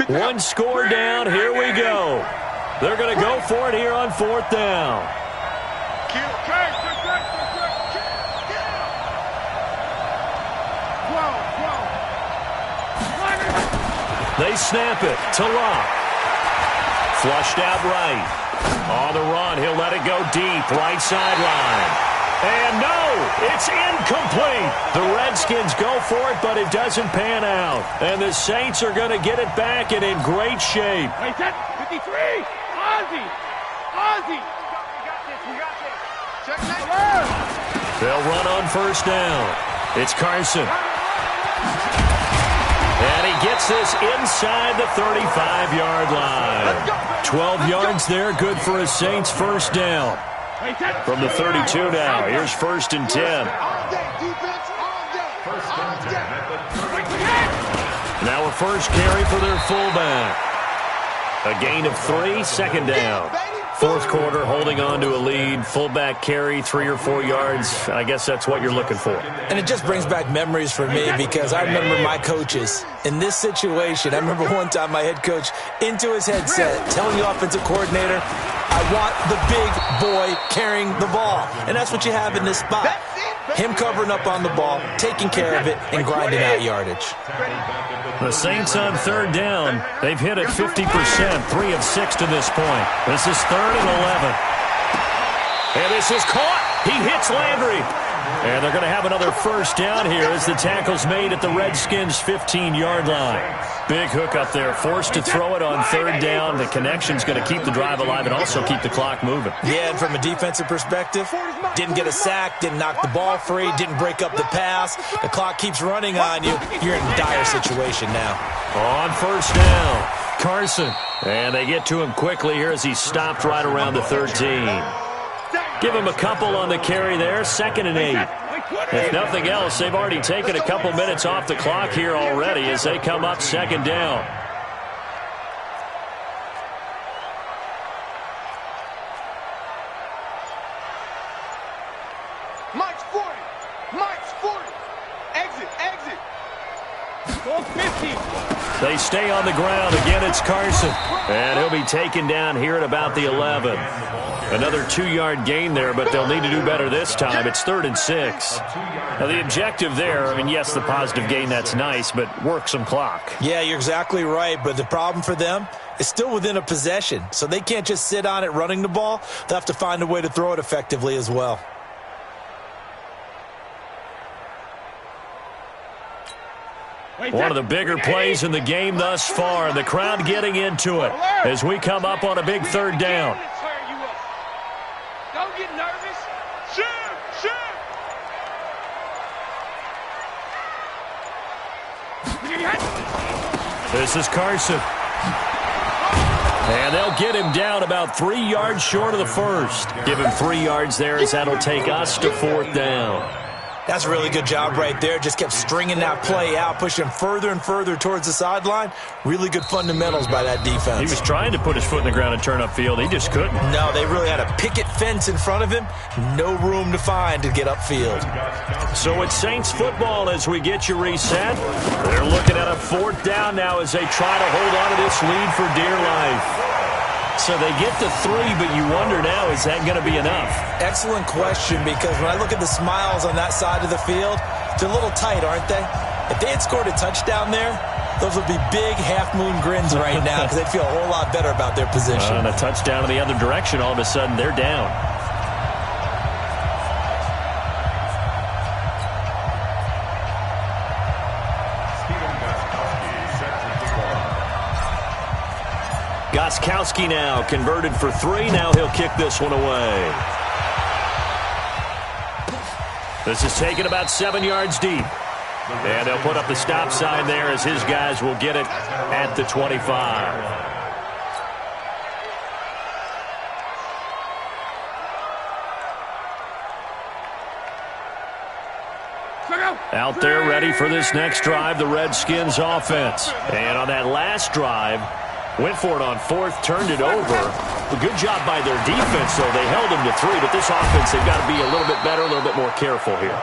One score down. Here we go. They're going to go for it here on 4th down. They snap it to Locke. Flushed out right. On the run, he'll let it go deep. Right sideline. And no, it's incomplete. The Redskins go for it, but it doesn't pan out. And the Saints are going to get it back and in great shape. 53. Ozzie. We got this. Check that. They'll run on 1st down. It's Carson. And he gets this inside the 35-yard line. 12 yards there, good for a Saints 1st down. From the 32 now, here's 1st and 10. Now a first carry for their fullback. A gain of 3, 2nd down. 4th quarter, holding on to a lead. Fullback carry, 3 or 4 yards. I guess that's what you're looking for. And it just brings back memories for me because I remember my coaches in this situation. I remember one time my head coach into his headset telling the offensive coordinator, I want the big boy carrying the ball. And that's what you have in this spot. Him covering up on the ball, taking care of it, and grinding out yardage. The Saints on 3rd down. They've hit it 50%, 3 of 6 to this point. This is 3rd and 11. And this is caught. He hits Landry. And they're going to have another 1st down here as the tackle's made at the Redskins' 15-yard line. Big hook up there, forced to throw it on 3rd down. The connection's going to keep the drive alive and also keep the clock moving. Yeah, and from a defensive perspective, didn't get a sack, didn't knock the ball free, didn't break up the pass. The clock keeps running on you. You're in a dire situation now. On 1st down, Carson. And they get to him quickly here as he's stopped right around the 13. Give him a couple on the carry there, 2nd and 8. If nothing else, they've already taken a couple minutes off the clock here already as they come up 2nd down. Mike's 40. Exit. Go 50. They stay on the ground. Again, it's Carson. And he'll be taken down here at about the 11. Another 2-yard gain there, but they'll need to do better this time. It's 3rd and 6. Now, the objective there, I mean, yes, the positive gain, that's nice, but work some clock. Yeah, you're exactly right, but the problem for them is still within a possession, so they can't just sit on it running the ball. They'll have to find a way to throw it effectively as well. One of the bigger plays in the game thus far. The crowd getting into it as we come up on a big 3rd down. Don't get nervous. Shoot. This is Carson. And they'll get him down about 3 yards short of the 1st. Give him 3 yards there as that'll take us to 4th down. That's a really good job right there. Just kept stringing that play out, pushing further and further towards the sideline. Really good fundamentals by that defense. He was trying to put his foot in the ground and turn upfield. He just couldn't. No, they really had a picket fence in front of him. No room to find to get upfield. So it's Saints football as we get you reset. They're looking at a 4th down now as they try to hold on to this lead for dear life. So they get to 3, but you wonder now, is that going to be enough? Excellent question, because when I look at the smiles on that side of the field, they're a little tight, aren't they? If they had scored a touchdown there, those would be big half-moon grins right now because they'd feel a whole lot better about their position. And a touchdown in the other direction, all of a sudden, they're down. Gostkowski now converted for 3. Now he'll kick this one away. This is taken about 7 yards deep. And they'll put up the stop sign there as his guys will get it at the 25. Out there ready for this next drive, the Redskins offense. And on that last drive, went for it on 4th, turned it over. A good job by their defense, though. They held them to 3, but this offense, they've got to be a little bit better, a little bit more careful here.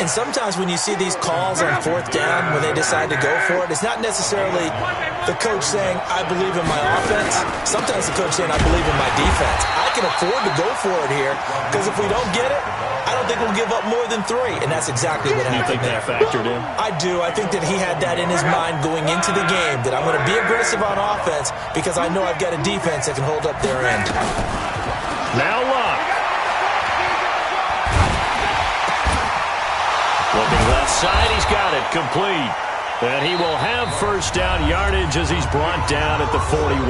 And sometimes when you see these calls on fourth down, when they decide to go for it, it's not necessarily the coach saying, I believe in my offense. Sometimes the coach saying, I believe in my defense. I can afford to go for it here because if we don't get it, I don't think we'll give up more than 3. And that's exactly what happened. You think that factored in? I do. I think that he had that in his mind going into the game, that I'm going to be aggressive on offense because I know I've got a defense that can hold up their end. Now Luck. Looking left side, he's got it complete. And he will have first down yardage as he's brought down at the 41.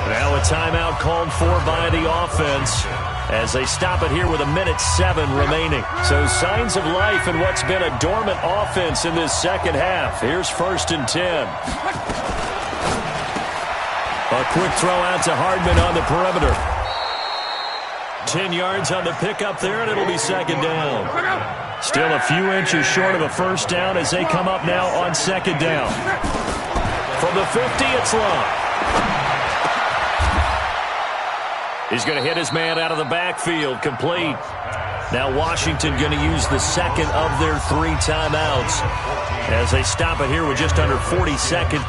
Now a timeout called for by the offense as they stop it here with 1:07 remaining. So signs of life in what's been a dormant offense in this second half. Here's 1st and 10. A quick throw out to Hardman on the perimeter. 10 yards on the pickup there, and it'll be 2nd down. Still a few inches short of a first down as they come up now on 2nd down. From the 50, it's long. He's going to hit his man out of the backfield, complete. Now Washington going to use the second of their 3 timeouts as they stop it here with just under 40 seconds.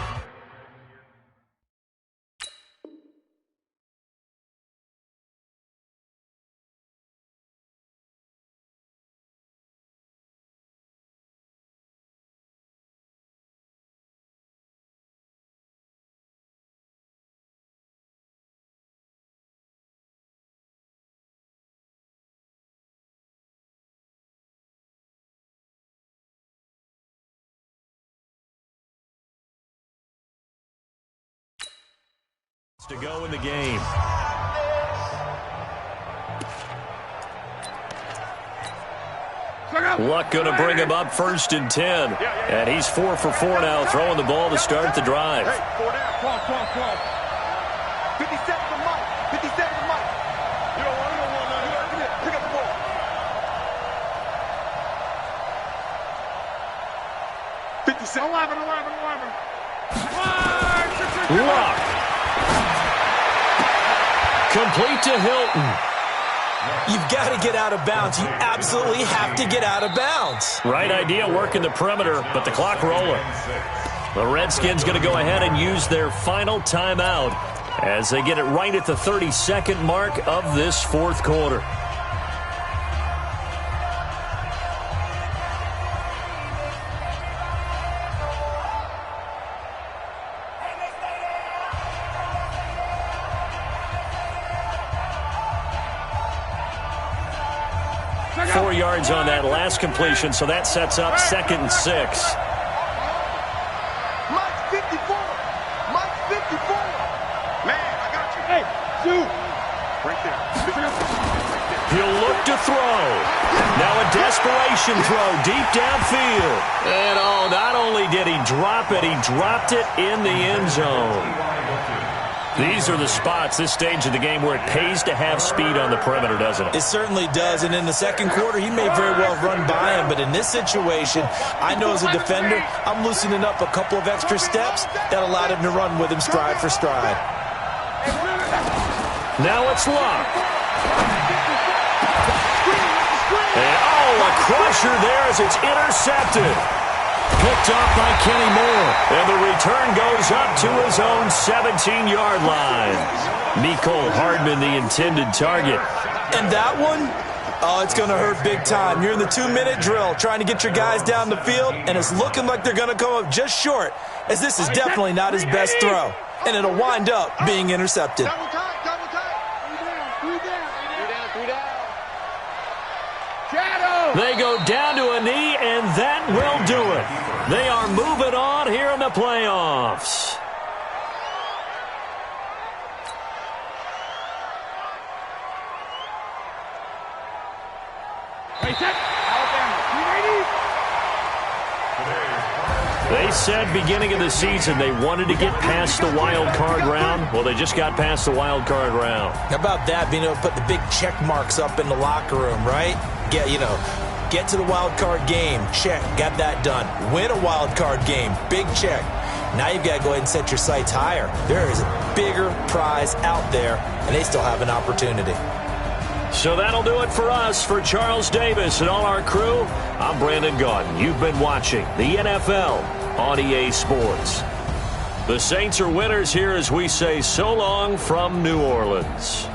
To go in the game. Luck going to bring him up 1st and 10. And he's 4 for 4 now, throwing the ball to start the drive. Hey, 4 down. Come on. 50 seconds to Mike. 50 seconds to Mike. You don't want it. Pick up the ball. $57. 11. Luck. Complete to Hilton. You've got to get out of bounds. You absolutely have to get out of bounds. Right idea, working the perimeter, but the clock rolling. The Redskins going to go ahead and use their final timeout as they get it right at the 32nd mark of this 4th quarter. Yards on that last completion, so that sets up 2nd and 6. Mike's 54. Mike's 54. Man, I got you. Hey, shoot. Right there. He'll look to throw. Now a desperation throw deep downfield. And not only did he drop it, he dropped it in the end zone. These are the spots, this stage of the game, where it pays to have speed on the perimeter, doesn't it? It certainly does, and in the 2nd quarter, he may very well run by him, but in this situation, I know as a defender, I'm loosening up a couple of extra steps that allowed him to run with him stride for stride. Now it's Luck. And, a crusher there as it's intercepted. Picked off by Kenny Moore. And the return goes up to his own 17-yard line. Mecole Hardman, the intended target. And that one, it's going to hurt big time. You're in the 2-minute drill trying to get your guys down the field, and it's looking like they're going to come up just short, as this is definitely not his best throw. And it'll wind up being intercepted. Double time. 3 down. Shadow. They go down to a knee, and that will do it. They are moving on here in the playoffs. They said beginning of the season they wanted to get past the wild card round. Well, they just got past the wild card round. How about that, being able to put the big check marks up in the locker room, right? Get to the wild card game. Check. Got that done. Win a wild card game. Big check. Now you've got to go ahead and set your sights higher. There is a bigger prize out there, and they still have an opportunity. So that'll do it for us. For Charles Davis and all our crew, I'm Brandon Gaudin. You've been watching the NFL on EA Sports. The Saints are winners here as we say so long from New Orleans.